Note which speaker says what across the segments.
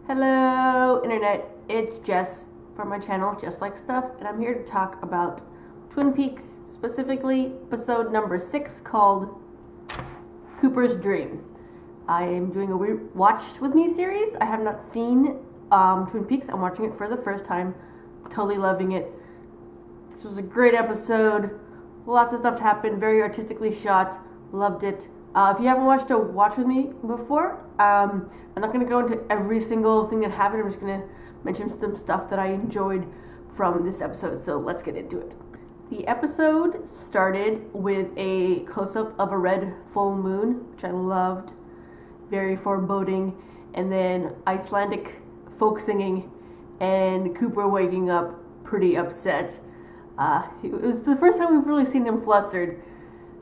Speaker 1: Hello Internet, it's Jess from my channel JessLikesStuff, and I'm here to talk about Twin Peaks, specifically episode number 6 called Cooper's Dream. I am doing a watch with me series. I have not seen Twin Peaks. I'm watching it for the first time. Totally loving it. This was a great episode. Lots of stuff happened, very artistically shot. Loved it. If you haven't watched a watch with me before, I'm not going to go into every single thing that happened. I'm just going to mention some stuff that I enjoyed from this episode. So let's get into it. The episode started with a close-up of a red full moon, which I loved. Very foreboding. And then Icelandic folk singing and Cooper waking up pretty upset. It was the first time we've really seen him flustered.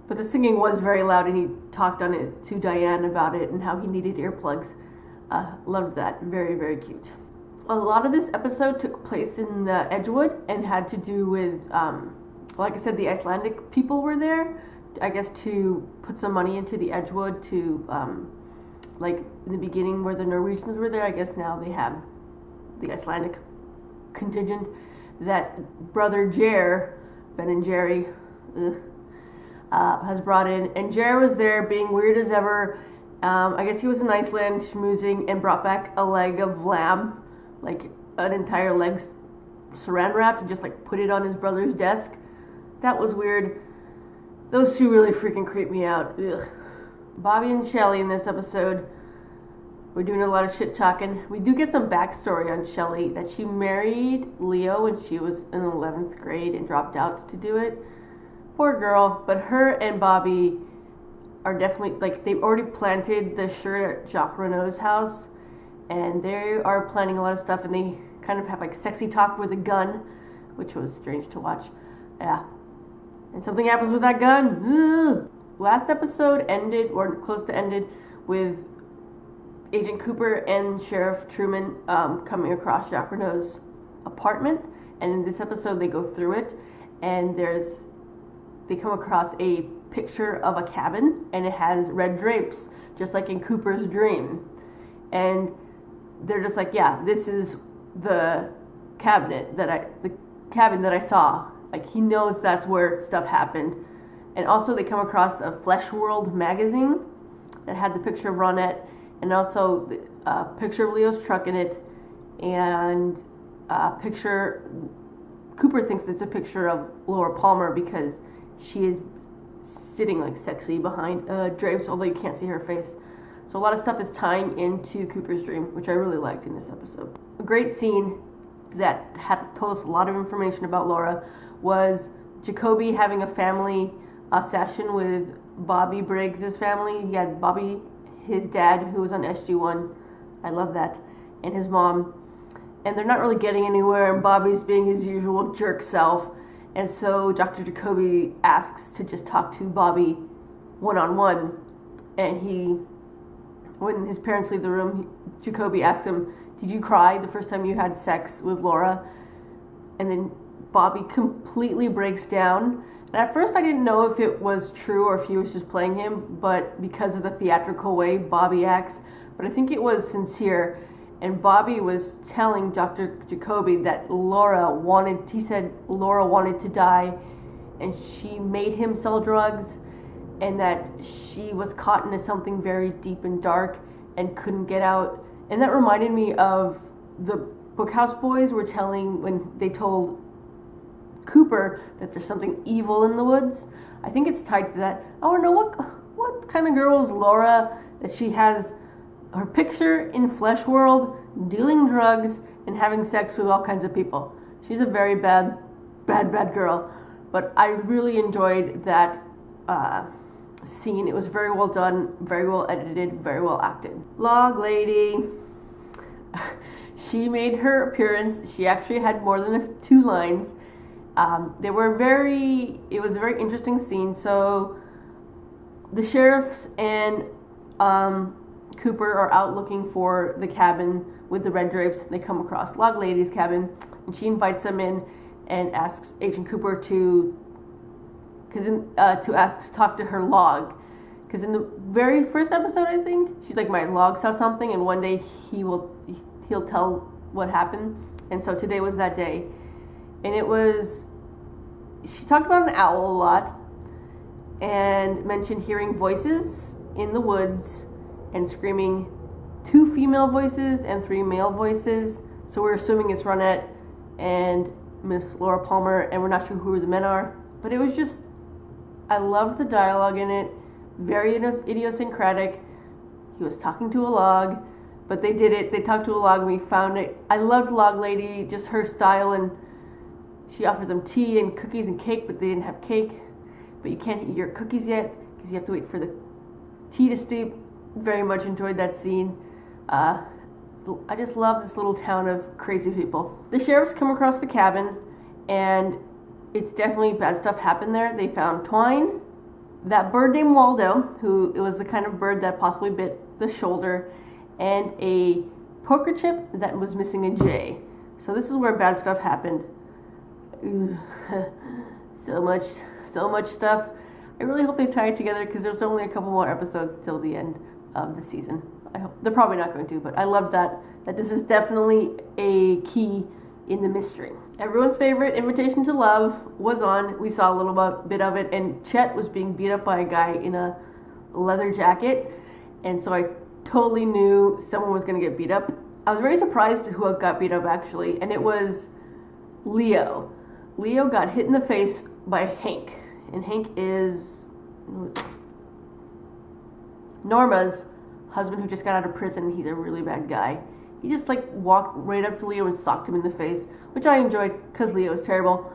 Speaker 1: But the singing was very loud, and he talked on it to Diane about it and how he needed earplugs. Loved that. Very, very cute. A lot of this episode took place in the Edgewood and had to do with, like I said, the Icelandic people were there, I guess, to put some money into the Edgewood to, like in the beginning where the Norwegians were there, I guess now they have the Icelandic contingent that brother Jer, Ben and Jerry, has brought in, and Jer was there being weird as ever. I guess he was in Iceland schmoozing and brought back a leg of lamb, like an entire leg saran wrapped, and just like put it on his brother's desk. That was weird. Those two really freaking creeped me out. Ugh. Bobby and Shelley in this episode were doing a lot of shit talking. We do get some backstory on Shelley, that she married Leo when she was in 11th grade and dropped out to do it. Poor girl, but her and Bobby are definitely, like, they've already planted the shirt at Jacques Renault's house, and they are planning a lot of stuff, and they kind of have, like, sexy talk with a gun, which was strange to watch. Yeah. And something happens with that gun. Ugh. Last episode ended, or close to ended, with Agent Cooper and Sheriff Truman coming across Jacques Renault's apartment, and in this episode they go through it, and they come across a picture of a cabin, and it has red drapes, just like in Cooper's dream. And they're just like, yeah, this is the cabin that I saw. Like, he knows that's where stuff happened. And also they come across a Flesh World magazine that had the picture of Ronette, and also a picture of Leo's truck in it, and a picture, Cooper thinks it's a picture of Laura Palmer because she is sitting like sexy behind drapes, although you can't see her face. So a lot of stuff is tying into Cooper's dream, which I really liked in this episode. A great scene that told us a lot of information about Laura was Jacoby having a family session with Bobby Briggs' family. He had Bobby, his dad, who was on SG1. I love that. And his mom. And they're not really getting anywhere, and Bobby's being his usual jerk self. And so Dr. Jacoby asks to just talk to Bobby one-on-one. And when his parents leave the room, Jacoby asks him, did you cry the first time you had sex with Laura? And then Bobby completely breaks down. And at first I didn't know if it was true or if he was just playing him, but because of the theatrical way Bobby acts. But I think it was sincere. And Bobby was telling Dr. Jacoby that he said Laura wanted to die, and she made him sell drugs, and that she was caught into something very deep and dark and couldn't get out. And that reminded me of the Bookhouse Boys were telling, when they told Cooper that there's something evil in the woods. I think it's tied to that. I don't know what kind of girl is Laura, that she has her picture in Flesh World, dealing drugs, and having sex with all kinds of people. She's a very bad girl. But I really enjoyed that scene. It was very well done, very well edited, very well acted. Log Lady. She made her appearance. She actually had more than 2 lines. It was a very interesting scene. So the sheriffs and Cooper are out looking for the cabin with the red drapes. They come across Log Lady's cabin, and she invites them in and asks Agent Cooper to talk to her log, Because in the very first episode, I think, she's like, my log saw something, and one day he will he'll tell what happened. And so today was that day. And she talked about an owl a lot and mentioned hearing voices in the woods and screaming, 2 female voices and 3 male voices. So we're assuming it's Ronette and Miss Laura Palmer, and we're not sure who the men are. But it was just, I loved the dialogue in it. Very idiosyncratic. He was talking to a log, but they did it. They talked to a log and we found it. I loved Log Lady, just her style, and she offered them tea and cookies and cake, but they didn't have cake. But you can't eat your cookies yet because you have to wait for the tea to steep. Very much enjoyed that scene. I just love this little town of crazy people. The sheriffs come across the cabin, and it's definitely bad stuff happened there. They found Twine, that bird named Waldo, who it was the kind of bird that possibly bit the shoulder, and a poker chip that was missing a J. So this is where bad stuff happened. so much stuff. I really hope they tie it together because there's only a couple more episodes till the end of the season. I hope they're probably not going to, but I love that this is definitely a key in the mystery. Everyone's favorite Invitation to Love was on. We saw a little bit of it, and Chet was being beat up by a guy in a leather jacket, and so I totally knew someone was going to get beat up. I was very surprised who got beat up actually, and it was Leo. Leo got hit in the face by Hank, and Hank is Norma's husband who just got out of prison. He's a really bad guy. He just walked right up to Leo and socked him in the face, which I enjoyed because Leo is terrible.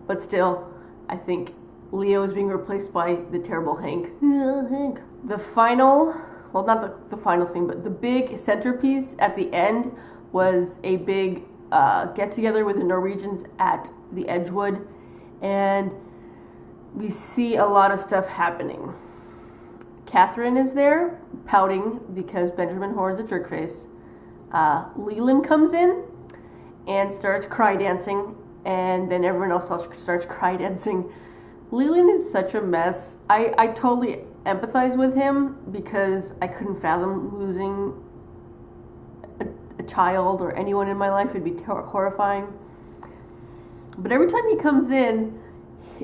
Speaker 1: But still, I think Leo is being replaced by the terrible Hank. Hank. The final, well, not the final scene, but the big centerpiece at the end was a big get-together with the Norwegians at the Edgewood. And we see a lot of stuff happening. Catherine is there, pouting because Benjamin Horne's a jerkface. Leland comes in and starts cry dancing, and then everyone else starts cry dancing. Leland is such a mess. I totally empathize with him because I couldn't fathom losing a child or anyone in my life. It'd be horrifying. But every time he comes in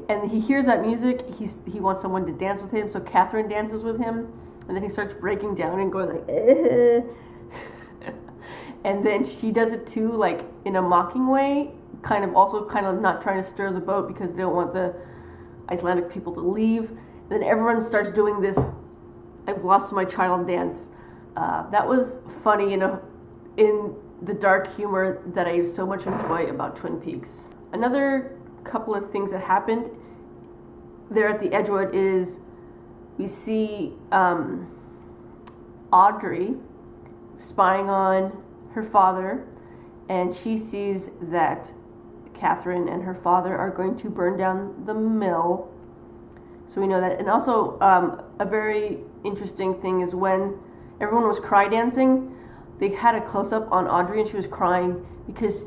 Speaker 1: and he hears that music, he wants someone to dance with him, so Catherine dances with him, and then he starts breaking down and going and then she does it too, in a mocking way, kind of not trying to stir the boat because they don't want the Icelandic people to leave. And then everyone starts doing this I've lost my child dance. That was funny in the dark humor that I so much enjoy about Twin Peaks. Another couple of things that happened there at the Edgewood is we see Audrey spying on her father, and she sees that Catherine and her father are going to burn down the mill. So we know that. And also a very interesting thing is when everyone was cry dancing, they had a close-up on Audrey and she was crying because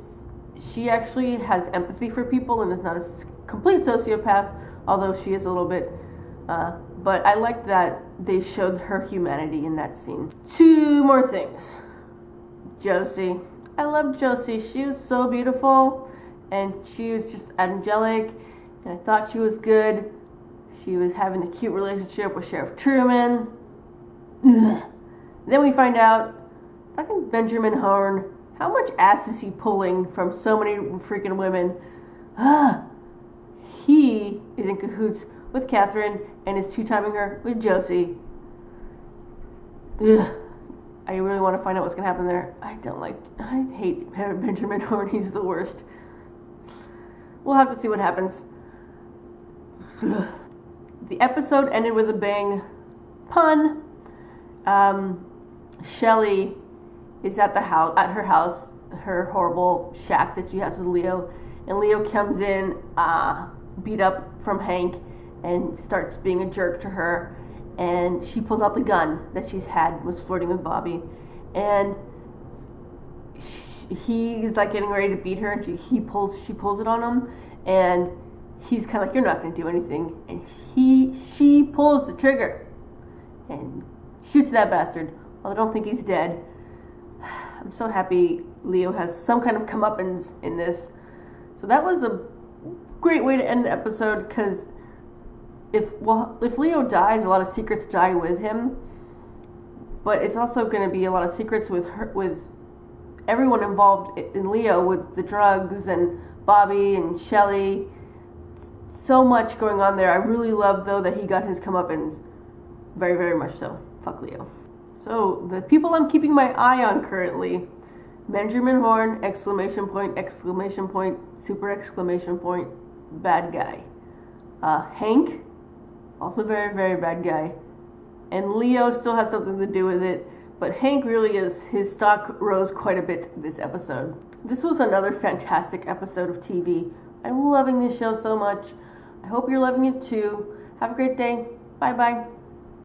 Speaker 1: she actually has empathy for people and is not a complete sociopath, although she is a little bit. But I like that they showed her humanity in that scene. 2 more things. Josie. I loved Josie. She was so beautiful and she was just angelic, and I thought she was good. She was having a cute relationship with Sheriff Truman. Ugh. Then we find out fucking Benjamin Horne, how much ass is he pulling from so many freaking women? He is in cahoots with Catherine and is 2-timing her with Josie. Ugh. I really want to find out what's going to happen there. I hate Benjamin Horne. He's the worst. We'll have to see what happens. The episode ended with a bang. Pun. Shelley is at her house, her horrible shack that she has with Leo, and Leo comes in, beat up from Hank, and starts being a jerk to her, and she pulls out the gun that was flirting with Bobby, and he's getting ready to beat her, and she pulls it on him, and he's kind of like, you're not going to do anything, and she pulls the trigger and shoots that bastard. Well, I don't think he's dead. I'm so happy Leo has some kind of comeuppance in this. So that was a great way to end the episode, because if Leo dies, a lot of secrets die with him. But it's also going to be a lot of secrets with everyone involved in Leo, with the drugs and Bobby and Shelly. So much going on there. I really love, though, that he got his comeuppance. Very, very much so. Fuck Leo. So, the people I'm keeping my eye on currently: Benjamin Horn, ! Super exclamation point, bad guy. Hank, also very, very bad guy. And Leo still has something to do with it, but Hank really is, his stock rose quite a bit this episode. This was another fantastic episode of TV. I'm loving this show so much. I hope you're loving it too. Have a great day. Bye bye.